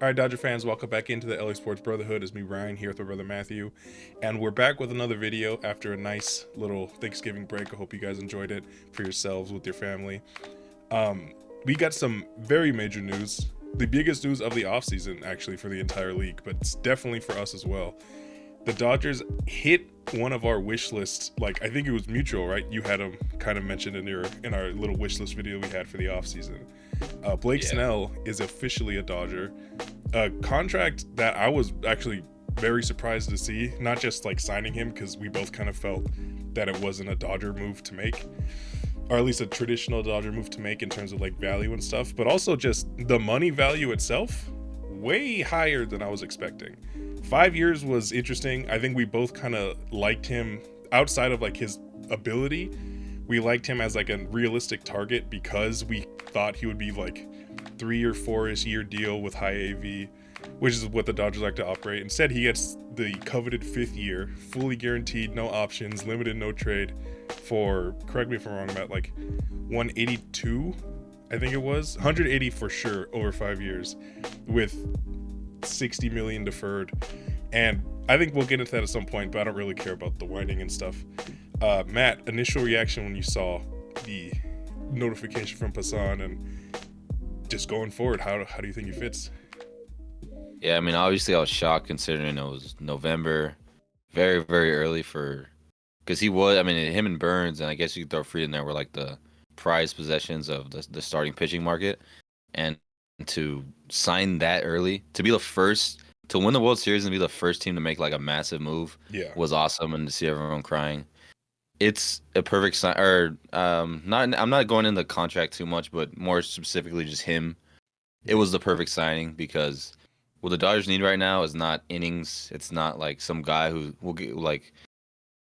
All right, Dodger fans, welcome back into the LA Sports Brotherhood. It's me, Ryan, here with my brother Matthew, and we're back with another video after a nice little Thanksgiving break. I hope you guys enjoyed it for yourselves with your family. We got some very major news, the biggest news of the offseason, actually, for the entire league, but it's definitely for us as well. The Dodgers hit one of our wish lists. Like, I think it was mutual, right? You had them kind of mentioned in our little wish list video we had for the offseason. Blake Yeah. Snell is officially a Dodger. A contract that I was actually very surprised to see. Not just like signing him because we both kind of felt that it wasn't a Dodger move to make, or at least a traditional Dodger move to make in terms of like value and stuff, but also just the money value itself, way higher than I was expecting. 5 years was interesting. I think we both kind of liked him outside of like his ability. We liked him as like a realistic target because we thought he would be like 3 or 4-ish year deal with high AV, which is what the Dodgers like to operate. Instead, he gets the coveted 5th year, fully guaranteed, no options, limited no trade for, correct me if I'm wrong, Matt, like 182, I think it was 180 for sure over 5 years, with 60 million deferred. And I think we'll get into that at some point, but I don't really care about the winding and stuff. Matt, initial reaction when you saw the notification from Passan, and just going forward, how do you think he fits? Yeah, I mean, obviously, I was shocked considering it was November, very, very early for because he was. I mean, him and Burns, and I guess you could throw Fried in there were like the prized possessions of the starting pitching market, and to sign that early, to be the first to win the World Series and be the first team to make like a massive move Yeah, was awesome, and to see everyone crying, it's a perfect sign. Or not. I'm not going into the contract too much, but more specifically, just him. It yeah, was the perfect signing because what the Dodgers need right now is not innings. It's not like some guy who will get like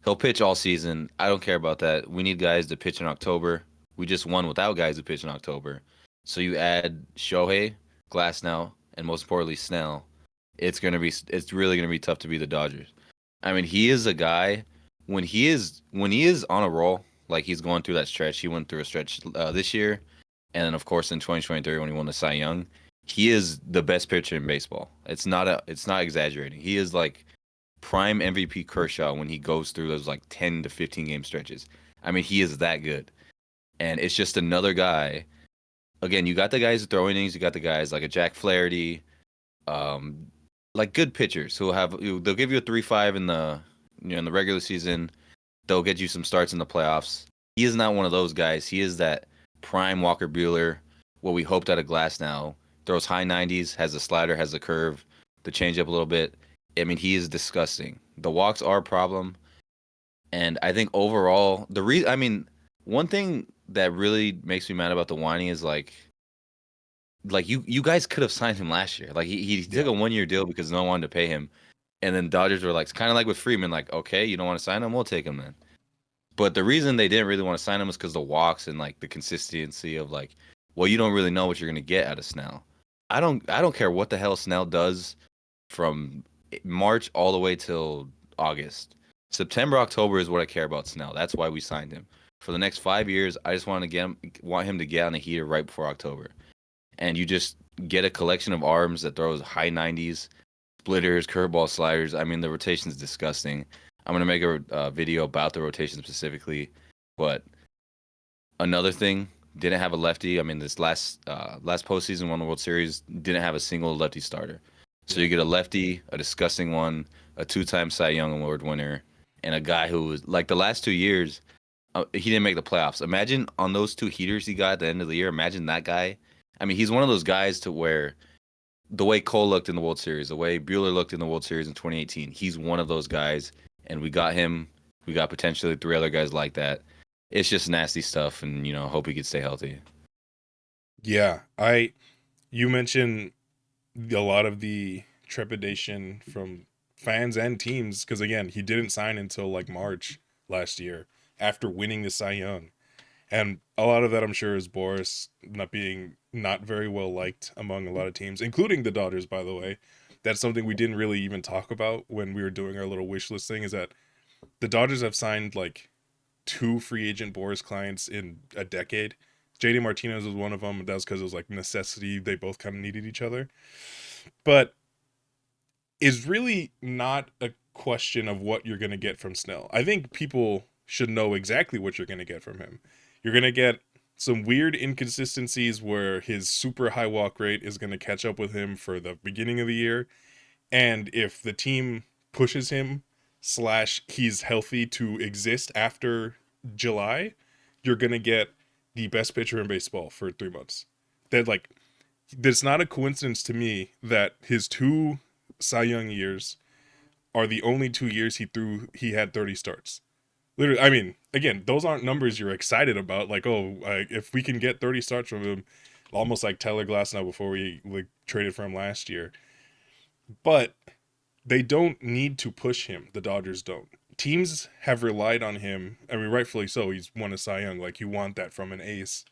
he'll pitch all season. I don't care about that. We need guys to pitch in October. We just won without guys who pitch in October. So you add Shohei, Glasnow, and most importantly Snell. It's really gonna be tough to beat the Dodgers. I mean, he is a guy when he is on a roll, like he's going through that stretch. He went through a stretch this year, and then of course in 2023 when he won the Cy Young, he is the best pitcher in baseball. It's not exaggerating. He is like prime MVP Kershaw when he goes through those like 10 to 15 game stretches. I mean, he is that good. And it's just another guy. Again, you got the guys who throw innings, you got the guys like a Jack Flaherty, um, like good pitchers who they'll give you a 3-5 in the regular season. They'll get you some starts in the playoffs. He is not one of those guys. He is that prime Walker Bueller, what we hoped out of Glass now. Throws high 90s, has a slider, has a curve, the changeup a little bit. I mean, he is disgusting. The walks are a problem, and I think overall I mean, one thing that really makes me mad about the whining is like you guys could have signed him last year. Like he took yeah, a 1 year deal because no one wanted to pay him, and then Dodgers were like kind of like with Freeman, like okay, you don't want to sign him, we'll take him then. But the reason they didn't really want to sign him was because the walks and like the consistency of like, well, you don't really know what you're gonna get out of Snell. I don't care what the hell Snell does from March all the way till August. September, October is what I care about Snell. That's why we signed him. For the next 5 years, I just want him to get on a heater right before October. And you just get a collection of arms that throws high 90s, splitters, curveball, sliders. I mean, the rotation is disgusting. I'm gonna make a video about the rotation specifically, but another thing, didn't have a lefty. I mean, this last postseason, won the World Series, didn't have a single lefty starter. So yeah. you get a lefty, a disgusting one, a two-time Cy Young Award winner, and a guy who was like the last 2 years, he didn't make the playoffs. Imagine on those two heaters he got at the end of the year. Imagine that guy. I mean, he's one of those guys to where the way Cole looked in the World Series, the way Bueller looked in the World Series in 2018, he's one of those guys, and we got him. We got potentially three other guys like that. It's just nasty stuff, and hope he could stay healthy. Yeah, you mentioned a lot of the trepidation from fans and teams because again, he didn't sign until like March last year after winning the Cy Young. And a lot of that, I'm sure, is Boris not being not very well liked among a lot of teams, including the Dodgers, by the way. That's something we didn't really even talk about when we were doing our little wish list thing, is that the Dodgers have signed like two free agent Boris clients in a decade. JD Martinez was one of them. That was because it was like necessity. They both kind of needed each other. but is really not a question of what you're going to get from Snell. I think people should know exactly what you're going to get from him. You're going to get some weird inconsistencies where his super high walk rate is going to catch up with him for the beginning of the year. And if the team pushes him, slash, he's healthy to exist after July, you're going to get the best pitcher in baseball for 3 months. That, like, it's not a coincidence to me that his two Cy Young years are the only 2 years he had 30 starts. Literally, I mean, again, those aren't numbers you're excited about. Like, oh, if we can get 30 starts from him, almost like Tyler Glasnow before we like traded for him last year. But they don't need to push him. The Dodgers don't. Teams have relied on him. I mean, rightfully so. He's won a Cy Young. Like, you want that from an ace.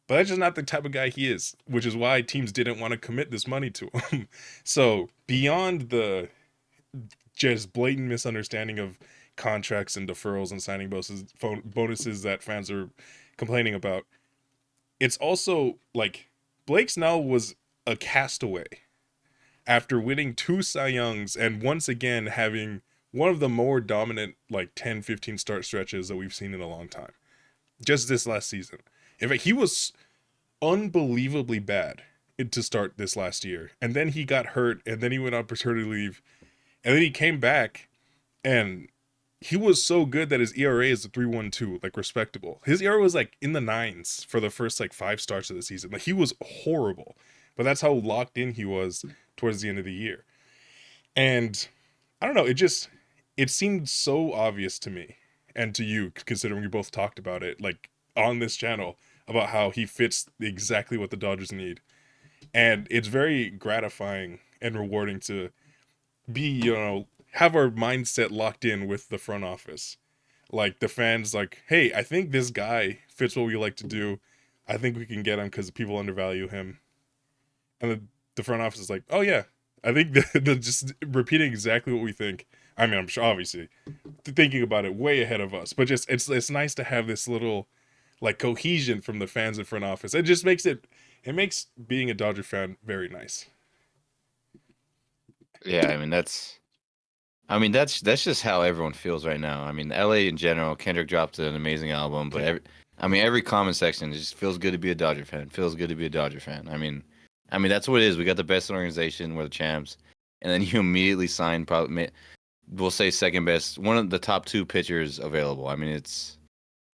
But that's just not the type of guy he is, which is why teams didn't want to commit this money to him. So beyond the just blatant misunderstanding of contracts and deferrals and signing bonuses that fans are complaining about, it's also like Blake Snell was a castaway after winning two Cy Youngs and once again having one of the more dominant like 10, 15 start stretches that we've seen in a long time. Just this last season. In fact, he was unbelievably bad to start this last year. And then he got hurt and then he went on paternity leave. And then he came back and he was so good that his ERA is a 3.12, like respectable. His ERA was like in the nines for the first like 5 starts of the season. Like he was horrible. But that's how locked in he was towards the end of the year. And I don't know, it seemed so obvious to me and to you, considering we both talked about it, like on this channel, about how he fits exactly what the Dodgers need. And it's very gratifying and rewarding to be, have our mindset locked in with the front office. Like the fans, like, hey, I think this guy fits what we like to do. I think we can get him because people undervalue him. And the front office is like, oh yeah, I think the just repeating exactly what we think. I mean, I'm sure obviously thinking about it way ahead of us, but just it's nice to have this little like cohesion from the fans in front office. It just makes being a Dodger fan very nice. Yeah, that's just how everyone feels right now. I mean, LA in general, Kendrick dropped an amazing album, but Yeah. every comment section, it just feels good to be a Dodger fan. Feels good to be a Dodger fan. I mean that's what it is. We got the best organization, we're the champs, and then you immediately sign probably we'll say second best, one of the top two pitchers available. I mean, it's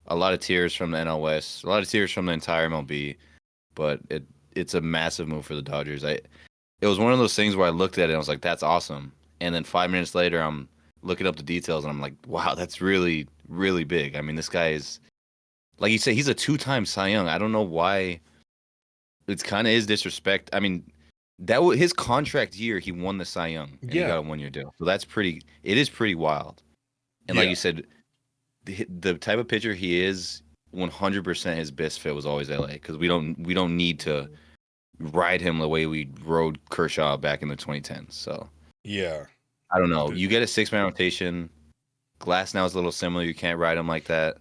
a lot of tears from the NL West, a lot of tears from the entire MLB, but it's a massive move for the Dodgers. It was one of those things where I looked at it and I was like, that's awesome. And then 5 minutes later, I'm looking up the details and I'm like, wow, that's really, really big. I mean, this guy is, like you say, he's a two-time Cy Young. I don't know why it's kind of is disrespect. I mean, that was his contract year. He won the Cy Young and he Yeah. got a 1 year deal. So it is pretty wild. And like Yeah. you said, the type of pitcher he is, 100% his best fit was always LA because we don't need to ride him the way we rode Kershaw back in the 2010s. So Yeah. I don't know. The- You get a 6 man rotation. Glass now is a little similar. You can't ride him like that.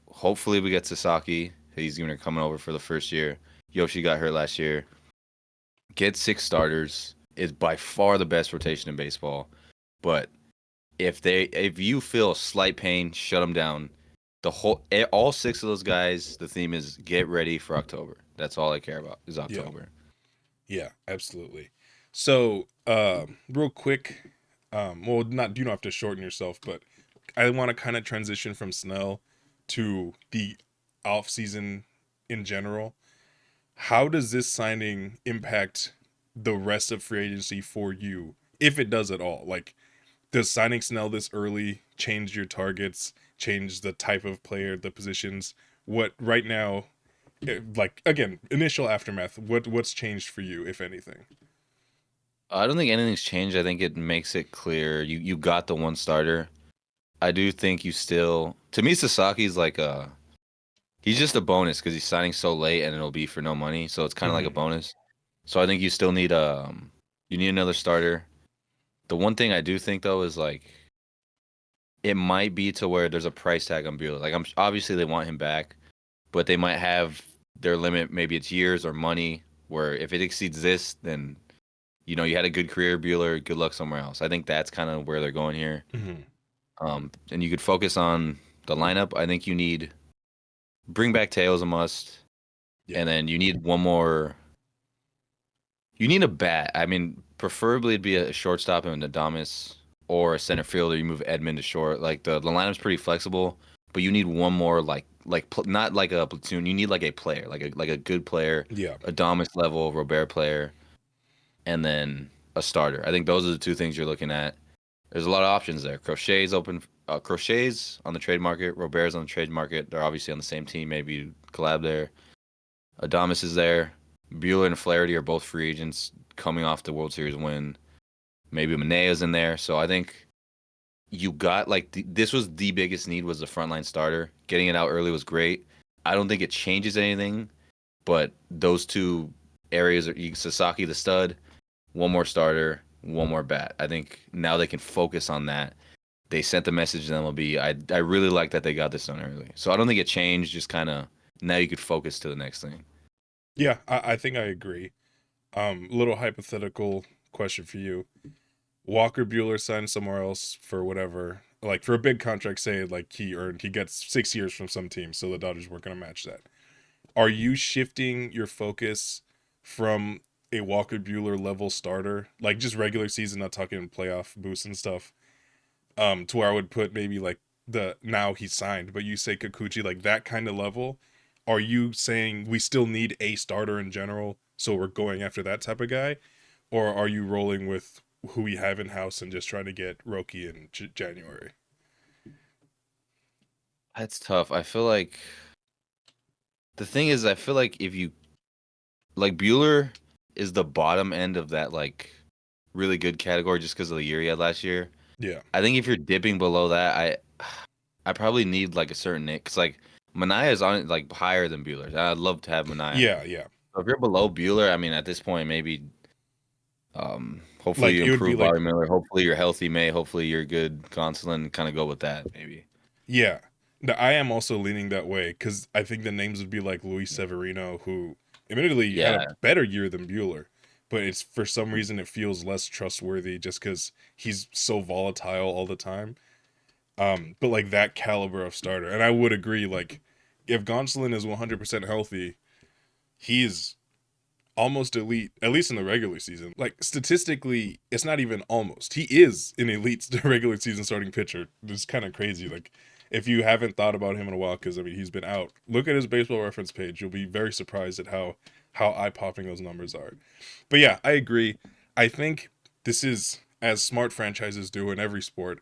Hopefully we get Sasaki. He's gonna coming over for the first year. Yoshi got hurt last year. Get 6 starters is by far the best rotation in baseball. But if you feel a slight pain, shut them down. All 6 of those guys. The theme is get ready for October. That's all I care about is yeah. October. Yeah. Absolutely. So, real quick, well, not you don't have to shorten yourself, but I want to kind of transition from Snell to the off season in general. How does this signing impact the rest of free agency for you, if it does at all? Like, does signing Snell this early change your targets, change the type of player, the positions? What right now, like again, initial aftermath, what's changed for you, if anything? I don't think anything's changed. I think it makes it clear you got the one starter. I do think you still, to me, Sasaki's like he's just a bonus because he's signing so late and it'll be for no money. So it's kind of like a Mm-hmm. bonus. So I think you still need you need another starter. The one thing I do think though is like it might be to where there's a price tag on Bueller. Obviously they want him back, but they might have their limit. Maybe it's years or money. Where if it exceeds this, then you had a good career, Bueller. Good luck somewhere else. I think that's kind of where they're going here. Hmm. And you could focus on the lineup. I think you need bring back Teo as a must, Yeah. and then you need one more. You need a bat. I mean, preferably it'd be a shortstop and Adames or a center fielder. You move Edmund to short. Like the lineup's pretty flexible, but you need one more not like a platoon. You need like a player, like a good player, Yeah. Adames level Robert player, and then a starter. I think those are the two things you're looking at. There's a lot of options there. Crochet's open. Crochet's on the trade market. Robert's on the trade market. They're obviously on the same team. Maybe you collab there. Adames is there. Bueller and Flaherty are both free agents coming off the World Series win. Maybe Manea's in there. So I think you got this was the biggest need was the frontline starter. Getting it out early was great. I don't think it changes anything, but those two areas are Sasaki the stud, one more starter, one more bat. I think now they can focus on that. They sent the message to MLB. I really like that they got this done early. So I don't think it changed. Just kind of now you could focus to the next thing. Yeah, I think I agree. Little hypothetical question for you. Walker Bueller signed somewhere else for whatever, like for a big contract, say like he gets 6 years from some team, so the Dodgers weren't gonna match that. Are you shifting your focus from a Walker Bueller level starter, like just regular season, not talking playoff boosts and stuff, to where I would put maybe like the now he's signed, but you say Kikuchi, like that kind of level? Are you saying we still need a starter in general, so we're going after that type of guy, or are you rolling with who we have in house and just trying to get Roki in January? That's tough. I feel like the thing is, I feel like if you like Bueller is the bottom end of that really good category just because of the year he had last year. Yeah, I think if you're dipping below that, I probably need like a certain name because like Mania is on like higher than Bueller. I'd love to have Mania. yeah, yeah. So if you're below Bueller, I mean at this point maybe hopefully Like you it would be improve like Bobby Miller. Hopefully you're healthy May. Hopefully you're good Gonsolin. Kind of go with that maybe. yeah. No, I am also leaning that way because I think the names would be like Luis Severino, who admittedly had a Yeah, better year than Bueller, but it's for some reason it feels less trustworthy just because he's so volatile all the time. But like that caliber of starter, and I would agree. Like if Gonsolin is 100% healthy, he's almost elite, at least in the regular season. Like statistically, it's not even almost. He is an elite regular season starting pitcher. It's kind of crazy. Like if you haven't thought about him in a while, because I mean he's been out. Look at his baseball reference page. You'll be very surprised at how eye popping those numbers are. But yeah, I agree. I think this is as smart franchises do in every sport.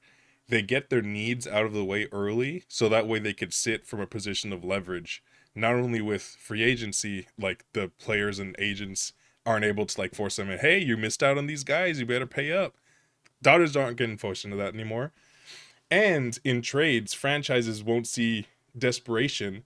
They get their needs out of the way early, so that way they could sit from a position of leverage not only with free agency, like the players and agents aren't able to like force them in, hey, you missed out on these guys, you better pay up. Dodgers aren't getting forced into that anymore. And in trades, franchises won't see desperation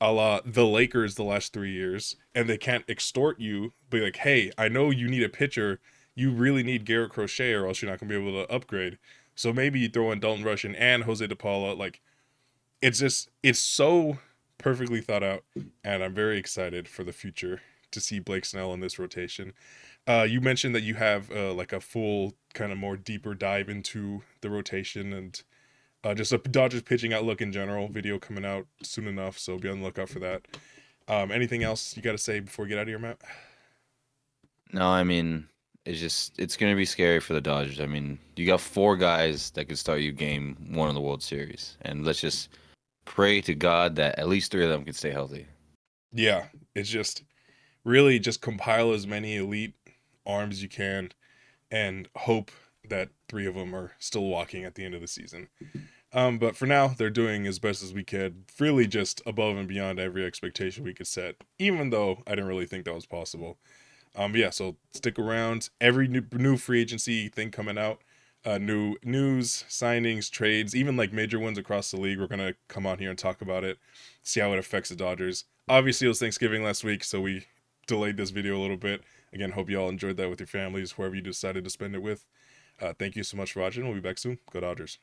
a la the Lakers the last 3 years, and they can't extort you, be like, hey, I know you need a pitcher. You really need Garrett Crochet, or else you're not gonna be able to upgrade. So maybe you throw in Dalton Rushing and Jose DePaula. Like it's so perfectly thought out, and I'm very excited for the future to see Blake Snell in this rotation. You mentioned that you have like a full kind of more deeper dive into the rotation and just a Dodgers pitching outlook in general video coming out soon enough, so be on the lookout for that. Anything else you got to say before we get out of here, Matt? no, I mean, it's gonna be scary for the Dodgers. I mean, you got four guys that could start you game one of the World Series, and let's just pray to God that at least three of them can stay healthy. Yeah, it's just really just compile as many elite arms as you can and hope that three of them are still walking at the end of the season. But for now, they're doing as best as we could, really just above and beyond every expectation we could set, even though I didn't really think that was possible. Yeah, so stick around. Every new free agency thing coming out, new news, signings, trades, even like major ones across the league. We're gonna come on here and talk about it, see how it affects the Dodgers. Obviously, it was Thanksgiving last week, so we delayed this video a little bit. Again, hope you all enjoyed that with your families, whoever you decided to spend it with. Thank you so much for watching. We'll be back soon. Go Dodgers.